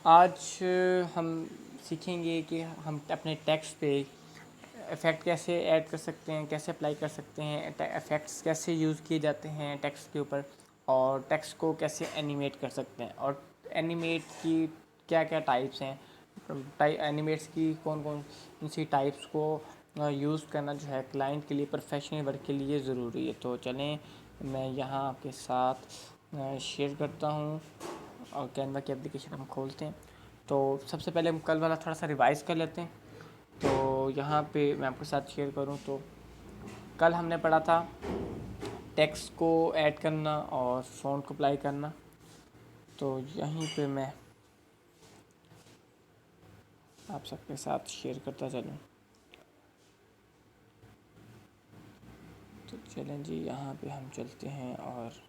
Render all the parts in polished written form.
आज हम सीखेंगे कि हम अपने टेक्स्ट पे इफ़ेक्ट कैसे ऐड कर सकते हैं, कैसे अप्लाई कर सकते हैं, इफ़ेक्ट्स कैसे यूज़ किए जाते हैं टेक्स्ट के ऊपर, और टेक्स्ट को कैसे एनिमेट कर सकते हैं, और एनिमेट की क्या क्या टाइप्स हैं, एनिमेट्स की कौन कौन सी टाइप्स को यूज़ करना जो है क्लाइंट के लिए, प्रोफेशनल वर्क के लिए ज़रूरी है। तो चलें मैं यहाँ आपके साथ शेयर करता हूँ और कैनवा की एप्लीकेशन हम खोलते हैं। तो सबसे पहले हम कल वाला थोड़ा सा रिवाइज़ कर लेते हैं। तो यहाँ पे मैं आपके साथ शेयर करूँ तो कल हमने पढ़ा था टेक्स्ट को ऐड करना और फ़ॉन्ट को अप्लाई करना। तो यहीं पे मैं आप सबके साथ शेयर करता चलूँ। तो चलें जी, यहाँ पे हम चलते हैं और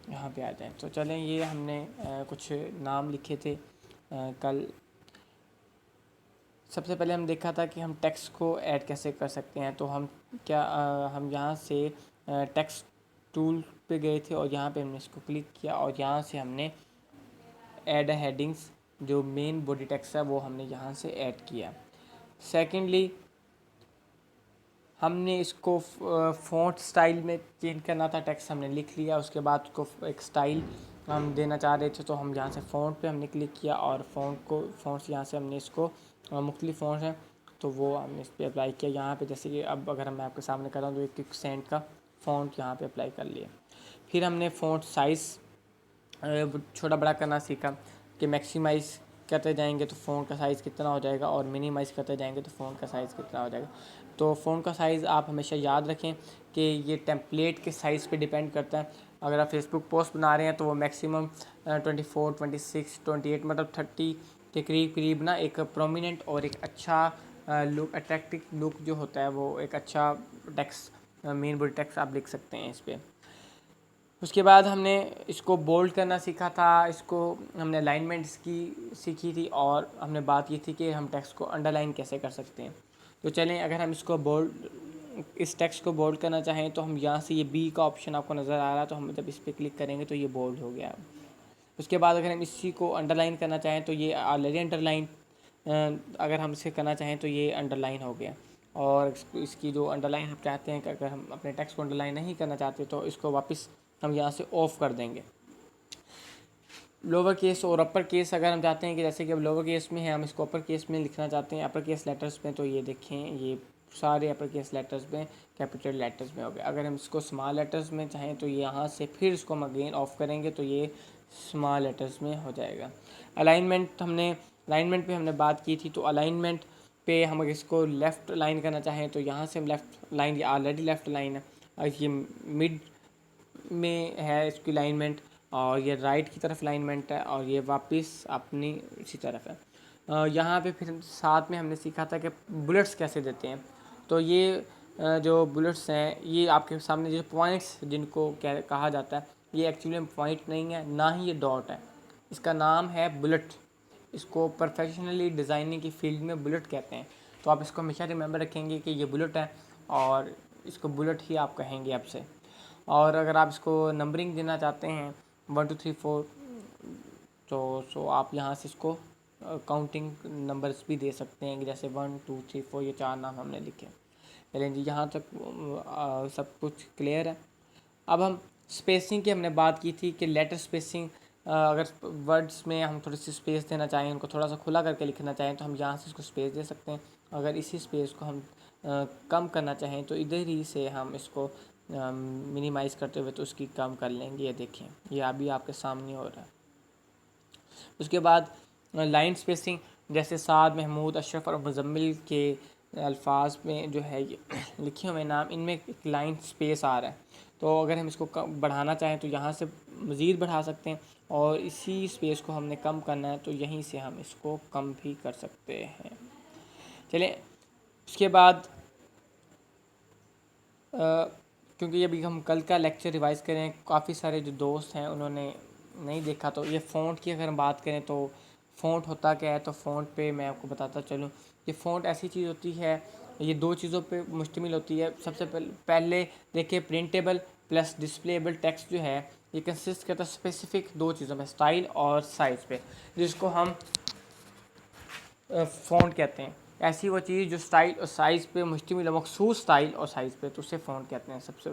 यहाँ पे आ जाएं। तो चलें, ये हमने कुछ नाम लिखे थे कल। सबसे पहले हम देखा था कि हम टेक्स्ट को ऐड कैसे कर सकते हैं। तो हम यहाँ से टेक्स्ट टूल पे गए थे और यहाँ पे हमने इसको क्लिक किया और यहाँ से हमने ऐड हेडिंग्स, जो मेन बॉडी टेक्स्ट है वो हमने यहाँ से ऐड किया। सेकेंडली हमने इसको फ़ॉन्ट स्टाइल में चेंज करना था। टेक्स्ट हमने लिख लिया, उसके बाद उसको एक स्टाइल हम देना चाह रहे थे। तो हम यहाँ से फ़ॉन्ट पे हमने क्लिक किया और फ़ॉन्ट्स यहाँ से हमने इसको मुख्तलिफ फ़ॉन्ट्स हैं तो वो हमने इस पर अप्लाई किया। यहाँ पे जैसे कि अब अगर मैं आपके सामने कर रहा हूँ तो एक क्विकसेंट का फ़ॉन्ट यहाँ पे अप्लाई कर लिया। फिर हमने फ़ॉन्ट साइज़ छोटा बड़ा करना सीखा कि मैक्सिमाइज़ करते जाएंगे तो फ़ॉन्ट का साइज़ कितना हो जाएगा और मिनिमाइज़ करते जाएंगे तो फ़ॉन्ट का साइज़ कितना हो जाएगा। तो फ़ॉन्ट का साइज़ आप हमेशा याद रखें कि ये टेम्पलेट के साइज़ पे डिपेंड करता है। अगर आप फेसबुक पोस्ट बना रहे हैं तो वो मैक्सिमम 24, 26, 28 मतलब 30 के करीब करीब ना एक प्रोमिनेंट और एक अच्छा लुक, अट्रैक्टिव लुक जो होता है वो एक अच्छा टेक्स्ट, मेन बॉडी टेक्स्ट आप लिख सकते हैं इस पर। उसके बाद हमने इसको बोल्ड करना सीखा था, इसको हमने अलाइनमेंट्स की सीखी थी और हमने बात की थी कि हम टेक्स्ट को अंडरलाइन कैसे कर सकते हैं। तो चलें, अगर हम इस टेक्स्ट को बोल्ड करना चाहें तो हम यहाँ से ये बी का ऑप्शन आपको नज़र आ रहा है, तो हम जब इस पर क्लिक करेंगे तो ये बोल्ड हो गया। उसके बाद अगर हम इसी को अंडरलाइन करना चाहें तो ये ऑलरेडी अंडरलाइन, अगर हम इसे करना चाहें तो ये अंडरलाइन हो गया। और इसकी जो अंडरलाइन हम चाहते हैं कि अगर हम अपने टेक्स्ट को अंडरलाइन नहीं करना चाहते तो इसको वापस हम यहाँ से ऑफ कर देंगे। लोअर केस और अपर केस अगर हम चाहते हैं कि जैसे कि अब लोअर केस में है, हम इसको अपर केस में लिखना चाहते हैं, अपर केस लेटर्स में, तो ये देखें ये सारे अपर केस लेटर्स में, कैपिटल लेटर्स में हो गए। अगर हम इसको स्मॉल लेटर्स में चाहें तो यहाँ से फिर इसको हम अगेन ऑफ करेंगे तो ये स्मॉल लेटर्स में हो जाएगा। अलाइनमेंट पे हमने बात की थी। तो अलाइनमेंट पे हम अगर इसको लेफ़्ट लाइन करना चाहें तो यहाँ से हम लेफ़्ट लाइन, ये ऑलरेडी लेफ़्ट लाइन है और ये मिड में है इसकी अलाइनमेंट, और ये राइट की तरफ अलाइनमेंट है और ये वापस अपनी इसी तरफ है। यहाँ पे फिर साथ में हमने सीखा था कि बुलेट्स कैसे देते हैं। तो ये जो बुलेट्स हैं ये आपके सामने जो पॉइंट्स जिनको कहा जाता है, ये एक्चुअली में पॉइंट नहीं है, ना ही ये डॉट है, इसका नाम है बुलेट। इसको प्रोफेशनली डिज़ाइनिंग की फील्ड में बुलेट कहते हैं। तो आप इसको हमेशा रिमेंबर रखेंगे कि ये बुलेट है और इसको बुलेट ही आप कहेंगे अब से। और अगर आप इसको नंबरिंग देना चाहते हैं 1 2 3 4, तो आप यहाँ से इसको काउंटिंग नंबर्स भी दे सकते हैं कि जैसे 1 2 3 4, ये 4 नाम हमने लिखे। चलें जी, यहाँ तक सब कुछ क्लियर है। अब हम स्पेसिंग की हमने बात की थी कि लेटर स्पेसिंग, अगर वर्ड्स में हम थोड़ी सी स्पेस देना चाहें, उनको थोड़ा सा खुला करके लिखना चाहें तो हम यहाँ से इसको स्पेस दे सकते हैं। अगर इसी स्पेस को हम कम करना चाहें तो इधर ही से हम इसको मिनिमाइज़ करते हुए तो उसकी कम कर लेंगे। ये देखें, ये अभी आपके सामने हो रहा है। उसके बाद लाइन स्पेसिंग, जैसे साद, महमूद, अशरफ और मुजम्मिल के अल्फाज में जो है ये लिखे हुए नाम, इनमें एक लाइन स्पेस आ रहा है। तो अगर हम इसको बढ़ाना चाहें तो यहाँ से मज़ीद बढ़ा सकते हैं, और इसी स्पेस को हमने कम करना है तो यहीं से हम इसको कम भी कर सकते हैं। चलें, उसके बाद क्योंकि अभी हम कल का लेक्चर रिवाइज़ करें, काफ़ी सारे जो दोस्त हैं उन्होंने नहीं देखा, तो ये फ़ॉन्ट की अगर हम बात करें तो फ़ॉन्ट होता क्या है। तो फ़ॉन्ट पे मैं आपको बताता चलूँ, ये फ़ॉन्ट ऐसी चीज़ होती है, ये दो चीज़ों पे मुश्तमिल होती है। सबसे पहले देखिए, प्रिंटेबल प्लस डिस्प्लेबल टेक्स्ट जो है ये कंसिस्ट करता है स्पेसिफिक दो चीज़ों में, स्टाइल और साइज़ पे, जिसको हम फ़ॉन्ट कहते हैं। ऐसी वो चीज़ जो स्टाइल और साइज़ पे मुश्तमिल है, मखसूस स्टाइल और साइज़ पे, तो उसे फ़ॉन्ट कहते हैं। सबसे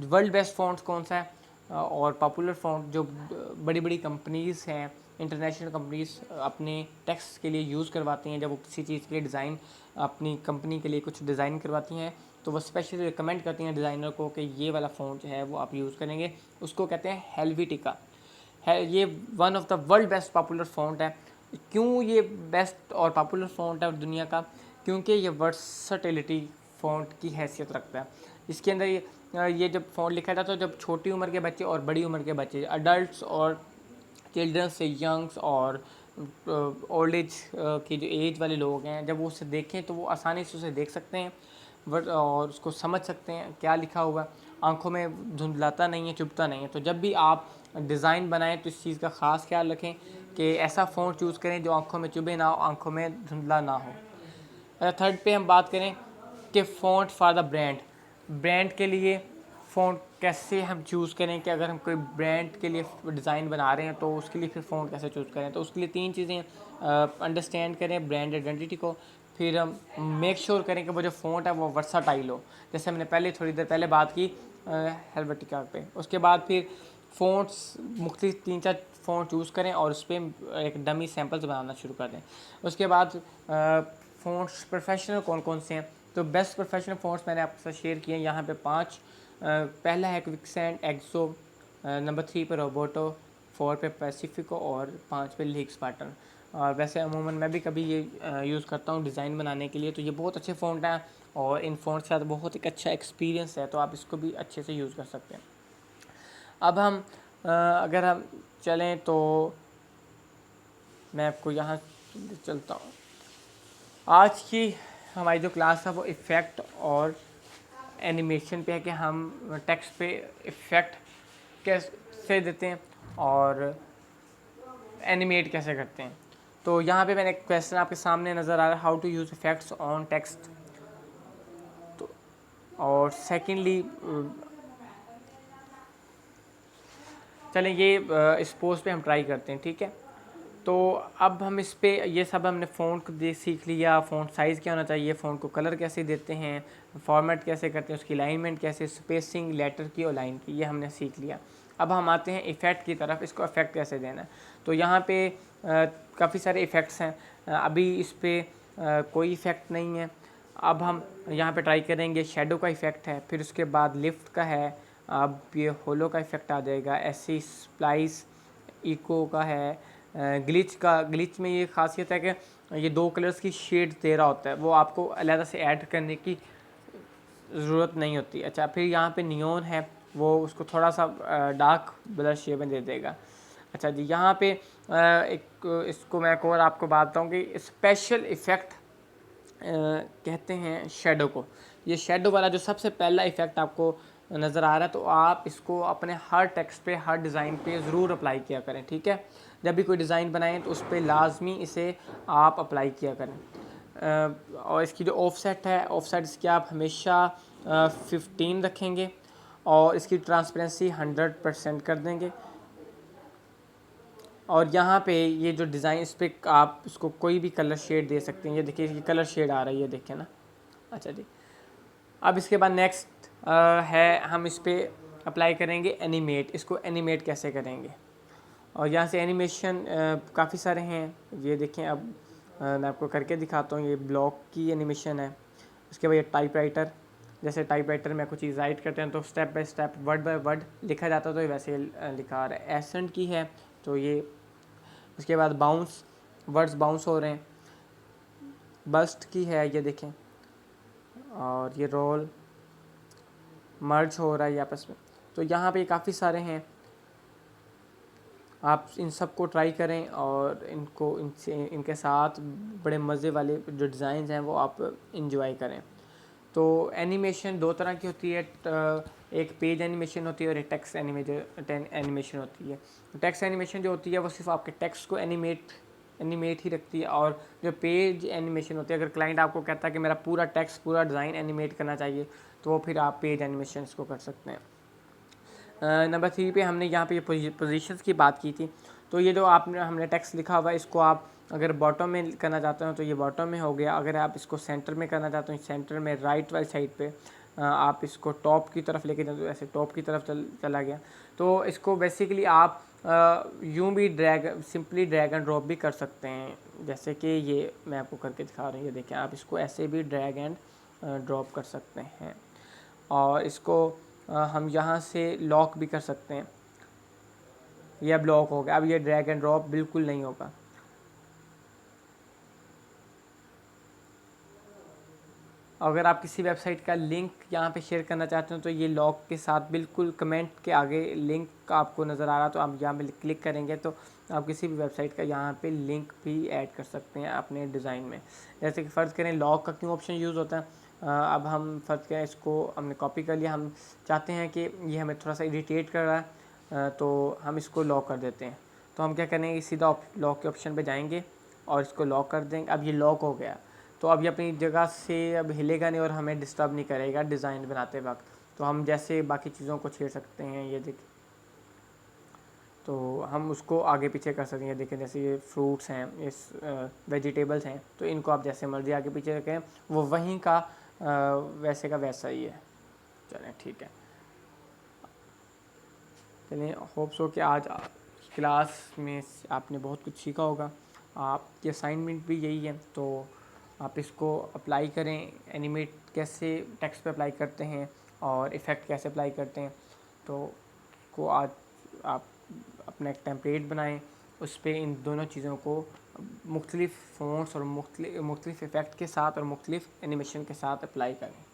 वर्ल्ड बेस्ट फ़ॉन्ट कौन सा है और पॉपुलर फ़ॉन्ट जो बड़ी बड़ी कंपनीज़ हैं, इंटरनेशनल कंपनीज़ अपने टेक्स्ट के लिए यूज़ करवाती हैं, जब वो किसी चीज़ के लिए डिज़ाइन अपनी कंपनी के लिए कुछ डिज़ाइन करवाती हैं तो वो स्पेशली रिकमेंड करती हैं डिज़ाइनर को कि ये वाला फ़ॉन्ट जो है वो आप यूज़ करेंगे, उसको कहते हैं हेल्वेटिका है। ये one of the world best popular font है। क्यों ये बेस्ट और पॉपुलर फ़ॉन्ट है दुनिया का? क्योंकि ये वर्सटिलिटी फ़ॉन्ट की हैसियत रखता है। इसके अंदर ये जब फ़ॉन्ट लिखा जाता है तो जब छोटी उम्र के बच्चे और बड़ी उम्र के बच्चे, अडल्ट्स और चिल्ड्रंस से यंग्स और ओल्ड एज के जो एज वाले लोग हैं, जब वो उसे देखें तो वो आसानी से उसे देख सकते हैं और उसको समझ सकते हैं क्या लिखा हुआ है। आंखों में धुंधलाता नहीं है, चुभता नहीं है। तो जब भी आप डिज़ाइन बनाएं तो इस चीज़ का ख़ास ख्याल रखें कि ऐसा फ़ॉन्ट चूज़ करें जो आंखों में चुभे ना हो, आंखों में धुंधला ना हो। थर्ड पे हम बात करें कि font for the brand, brand के लिए फ़ॉन्ट कैसे हम चूज़ करें कि अगर हम कोई ब्रांड के लिए डिज़ाइन बना रहे हैं तो उसके लिए फिर फ़ॉन्ट कैसे चूज़ करें। तो उसके लिए तीन चीज़ें अंडरस्टैंड करें ब्रांड आइडेंटिटी को, फिर हम मेक श्योर करें कि वो जो फ़ॉन्ट है वो वर्साटाइल हो, जैसे हमने पहले थोड़ी देर पहले बात की हेल्वेटिका पे। उसके बाद फिर फ़ॉन्ट्स मुख्तलिफ 3-4 फ़ॉन्ट चूज़ करें और उस पर एक डमी सैम्पल्स बनाना शुरू कर दें। उसके बाद फ़ॉन्ट्स प्रोफेशनल कौन कौन से हैं, तो बेस्ट प्रोफेशनल फ़ॉन्ट्स मैंने आपके साथ शेयर किए हैं यहाँ पे 5। पहला है क्विकसेंट एक्सो, नंबर 3 पे रोबोटो, 4 पे पैसिफिको और 5 पे लीक्स पैटर्न। और वैसे अमूमन मैं भी कभी ये यूज़ करता हूँ डिज़ाइन बनाने के लिए, तो ये बहुत अच्छे फ़ॉन्ट हैं और इन फ़ॉन्ट के साथ बहुत एक अच्छा एक्सपीरियंस है, तो आप इसको भी अच्छे से यूज़ कर सकते हैं। अब हम अगर हम चलें तो मैं आपको यहाँ चलता हूँ। आज की हमारी जो क्लास है वो इफ़ेक्ट और एनिमेशन पे है कि हम टेक्स्ट पे इफ़ेक्ट कैसे देते हैं और एनिमेट कैसे करते हैं। तो यहाँ पे मैंने एक क्वेश्चन आपके सामने नज़र आ रहा है, how to use effects on text. तो और सेकेंडली चलें ये इस पोस्ट पे हम ट्राई करते हैं, ठीक है। तो अब हम इस पे ये सब हमने फ़ॉन्ट सीख लिया, फ़ॉन्ट साइज़ क्या होना चाहिए, फ़ॉन्ट को कलर कैसे देते हैं, फॉर्मेट कैसे करते हैं, उसकी अलाइनमेंट कैसे, स्पेसिंग लेटर की और लाइन की, ये हमने सीख लिया। अब हम आते हैं इफ़ेक्ट की तरफ, इसको इफ़ेक्ट कैसे देना है। तो यहाँ पे काफ़ी सारे इफ़ेक्ट्स हैं, अभी इस पर कोई इफ़ेक्ट नहीं है। अब हम यहाँ पे ट्राई करेंगे, शेडो का इफ़ेक्ट है, फिर उसके बाद लिफ्ट का है, अब ये होलो का इफ़ेक्ट आ जाएगा, ऐसी स्प्लाइस इको का है, ग्लिच में ये खासियत है कि ये 2 कलर्स की शेड दे रहा होता है, वो आपको अलग से ऐड करने की ज़रूरत नहीं होती। अच्छा, फिर यहाँ पे नियॉन है, वो उसको थोड़ा सा डार्क ब्लश शेड में दे देगा। अच्छा जी, यहाँ पे एक इसको मैं एक और आपको बात बताऊँ कि स्पेशल इफ़ेक्ट कहते हैं शेडो को। ये शेडो वाला जो सबसे पहला इफ़ेक्ट आपको नज़र आ रहा है, तो आप इसको अपने हर टेक्स्ट पे, हर डिज़ाइन पे ज़रूर अप्लाई किया करें, ठीक है। जब भी कोई डिज़ाइन बनाएं तो उस पर लाजमी इसे आप अप्लाई किया करें। और इसकी जो ऑफसेट है, ऑफसेट इसकी आप हमेशा 15 रखेंगे और इसकी ट्रांसपेरेंसी 100% कर देंगे। और यहाँ पे ये जो डिज़ाइन, इस पर आप इसको कोई भी कलर शेड दे सकते हैं। ये देखिए, ये कलर शेड आ रहा है, ये देखें ना। अच्छा जी, अब इसके बाद नेक्स्ट है, हम इस पर अप्लाई करेंगे एनिमेट। इसको एनिमेट कैसे करेंगे, और यहाँ से एनिमेशन काफ़ी सारे हैं, ये देखें। अब मैं आपको करके दिखाता हूँ। ये ब्लॉक की एनिमेशन है, उसके बाद ये टाइपराइटर, जैसे टाइपराइटर में कुछ चीज़ राइट करते हैं तो step by step, word by word लिखा जाता है, तो ये वैसे लिखा आ रहा है। एसेंट की है, तो ये उसके बाद बाउंस, वर्ड्स बाउंस हो रहे हैं। बस्ट की है, ये देखें, और ये रोल मर्ज हो रहा है ये आपस में। तो यहाँ पे काफ़ी सारे हैं, आप इन सब को ट्राई करें और इनके साथ बड़े मज़े वाले जो डिज़ाइन हैं वो आप इंजॉय करें। तो एनिमेशन 2 तरह की होती है, एक पेज एनिमेशन होती है और एक टेक्स्ट एनिमेशन होती है। टेक्स्ट एनिमेशन जो होती है वो सिर्फ आपके टेक्स्ट को एनिमेट ही रखती है, और जो पेज एनिमेशन होती है, अगर क्लाइंट आपको कहता है कि मेरा पूरा टेक्स्ट, पूरा डिज़ाइन एनिमेट करना चाहिए, तो फिर आप पेज एनिमेशन इसको कर सकते हैं। नंबर 3 पे हमने यहाँ पे ये पोजीशंस की बात की थी। तो ये जो हमने टेक्स्ट लिखा हुआ है, इसको आप अगर बॉटम में करना चाहते हो तो ये बॉटम में हो गया। अगर आप इसको सेंटर में करना चाहते हो, सेंटर में राइट वाली साइड पे आप इसको टॉप की तरफ लेके जाते हो, ऐसे टॉप की तरफ चला गया। तो इसको बेसिकली आप यूँ भी सिंपली ड्रैग एंड ड्रॉप भी कर सकते हैं, जैसे कि ये मैं आपको करके दिखा रहा हूँ। ये देखें, आप इसको ऐसे भी ड्रैग एंड ड्रॉप कर सकते हैं। और इसको हम यहाँ से लॉक भी कर सकते हैं। यह ब्लॉक हो गया। अब ये ड्रैग एंड ड्रॉप बिल्कुल नहीं होगा। अगर आप किसी वेबसाइट का लिंक यहाँ पे शेयर करना चाहते हो तो ये लॉक के साथ बिल्कुल कमेंट के आगे लिंक का आपको नज़र आ रहा, तो आप यहाँ पे क्लिक करेंगे तो आप किसी भी वेबसाइट का यहाँ पे लिंक भी ऐड कर सकते हैं अपने डिज़ाइन में। जैसे कि फ़र्ज़ करें लॉक का क्यों ऑप्शन यूज़ होता है, अब हम फ़र्ज़ करें इसको हमने कॉपी कर लिया, हम चाहते हैं कि ये हमें थोड़ा सा इरिटेट कर रहा है, तो हम इसको लॉक कर देते हैं। तो हम क्या करेंगे, सीधा लॉक के ऑप्शन पर जाएँगे और इसको लॉक कर देंगे। अब ये लॉक हो गया, तो अब ये अपनी जगह से अब हिलेगा नहीं और हमें डिस्टर्ब नहीं करेगा डिज़ाइन बनाते वक्त। तो हम जैसे बाकी चीज़ों को छेड़ सकते हैं, ये देखिए, तो हम उसको आगे पीछे कर सकते हैं। देखिए जैसे ये फ्रूट्स हैं, इस वेजिटेबल्स हैं, तो इनको आप जैसे मर्जी आगे पीछे रखें, वो वहीं का वैसे का वैसा ही है। चलें ठीक है, चलिए होप सो कि आज क्लास में आपने बहुत कुछ सीखा होगा। आपकी असाइनमेंट भी यही है, तो आप इसको अप्लाई करें, एनिमेट कैसे टेक्स्ट पे अप्लाई करते हैं और इफ़ेक्ट कैसे अप्लाई करते हैं। तो को आज आप अपना एक टेम्पलेट बनाएं, उस पर इन दोनों चीज़ों को मुख्तलिफ़ फ़ॉन्ट्स और मुख्तलिफ़ इफ़ेक्ट के साथ और मुख्तलिफ़ एनिमेशन के साथ अप्लाई करें।